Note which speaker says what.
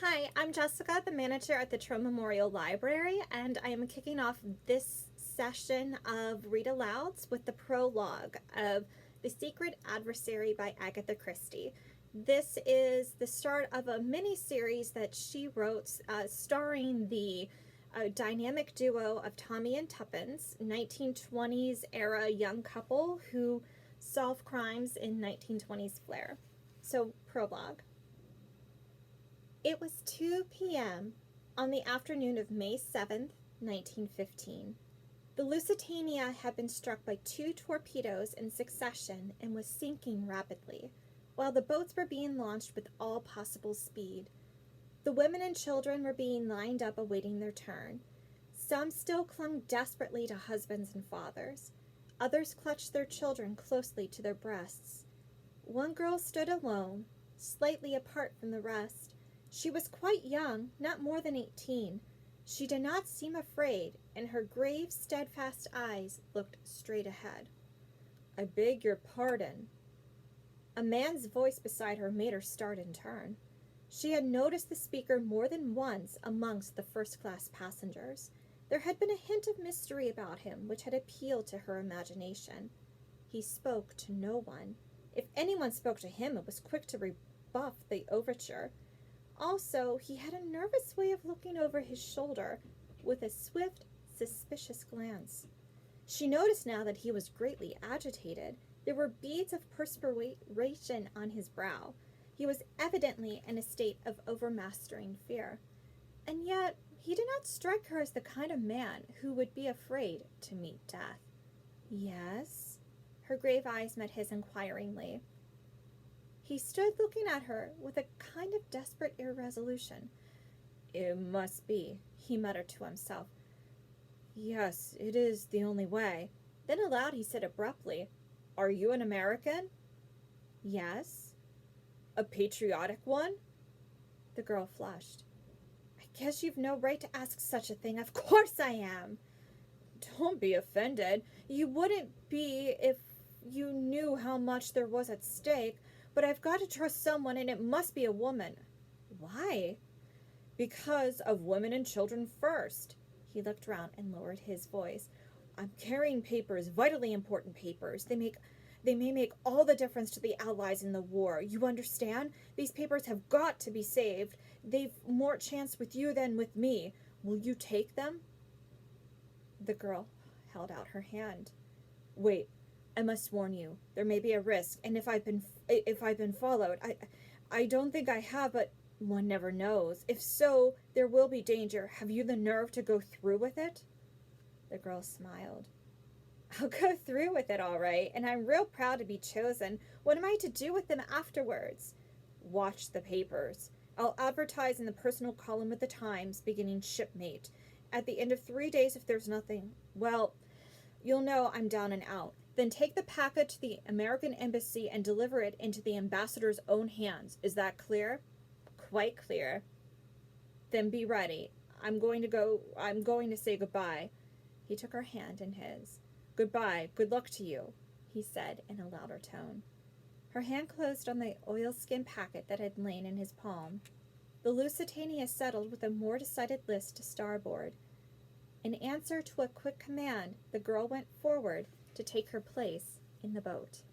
Speaker 1: Hi, I'm Jessica, the manager at the Troy Memorial Library, and I am kicking off this session of read-alouds with the prologue of The Secret Adversary by Agatha Christie. This is the start of a mini-series that she wrote starring the dynamic duo of Tommy and Tuppence, 1920s era young couple who solve crimes in 1920s flair. So, prologue. It was 2 p.m. on the afternoon of May 7th, 1915. The Lusitania had been struck by 2 torpedoes in succession and was sinking rapidly, while the boats were being launched with all possible speed. The women and children were being lined up awaiting their turn. Some still clung desperately to husbands and fathers. Others clutched their children closely to their breasts. One girl stood alone, slightly apart from the rest. She was quite young, not more than 18. She did not seem afraid, and her grave, steadfast eyes looked straight ahead. "I beg your pardon." A man's voice beside her made her start and turn. She had noticed the speaker more than once amongst the first-class passengers. There had been a hint of mystery about him which had appealed to her imagination. He spoke to no one. If anyone spoke to him, it was quick to rebuff the overture. Also, he had a nervous way of looking over his shoulder with a swift, suspicious glance. She noticed now that he was greatly agitated. There were beads of perspiration on his brow. He was evidently in a state of overmastering fear. And yet, he did not strike her as the kind of man who would be afraid to meet death. "Yes?" Her grave eyes met his inquiringly. He stood looking at her with a kind of desperate irresolution. "It must be," he muttered to himself. "Yes, it is the only way." Then aloud he said abruptly, "Are you an American?" "Yes." "A patriotic one?" The girl flushed. "I guess you've no right to ask such a thing. Of course I am." "Don't be offended. You wouldn't be if you knew how much there was at stake. But I've got to trust someone, and it must be a woman." "Why?" "Because of women and children first." He looked round and lowered his voice. "I'm carrying papers, vitally important papers. They may make all the difference to the Allies in the war. You understand? These papers have got to be saved. They've more chance with you than with me. Will you take them?" The girl held out her hand. "Wait. I must warn you, there may be a risk, and if I've been followed, I don't think I have, but one never knows. If so, there will be danger. Have you the nerve to go through with it?" The girl smiled. "I'll go through with it all right, and I'm real proud to be chosen. What am I to do with them afterwards?" "Watch the papers. I'll advertise in the personal column of the Times, beginning shipmate. At the end of 3 days, if there's nothing, well, you'll know I'm down and out. Then take the packet to the American embassy and deliver it into the ambassador's own hands. Is that clear?" "Quite clear." "Then be ready. I'm going to say goodbye." He took her hand in his. "Goodbye. Good luck to you," he said in a louder tone. Her hand closed on the oilskin packet that had lain in his palm. The Lusitania settled with a more decided list to starboard. In answer to a quick command, the girl went forward to take her place in the boat.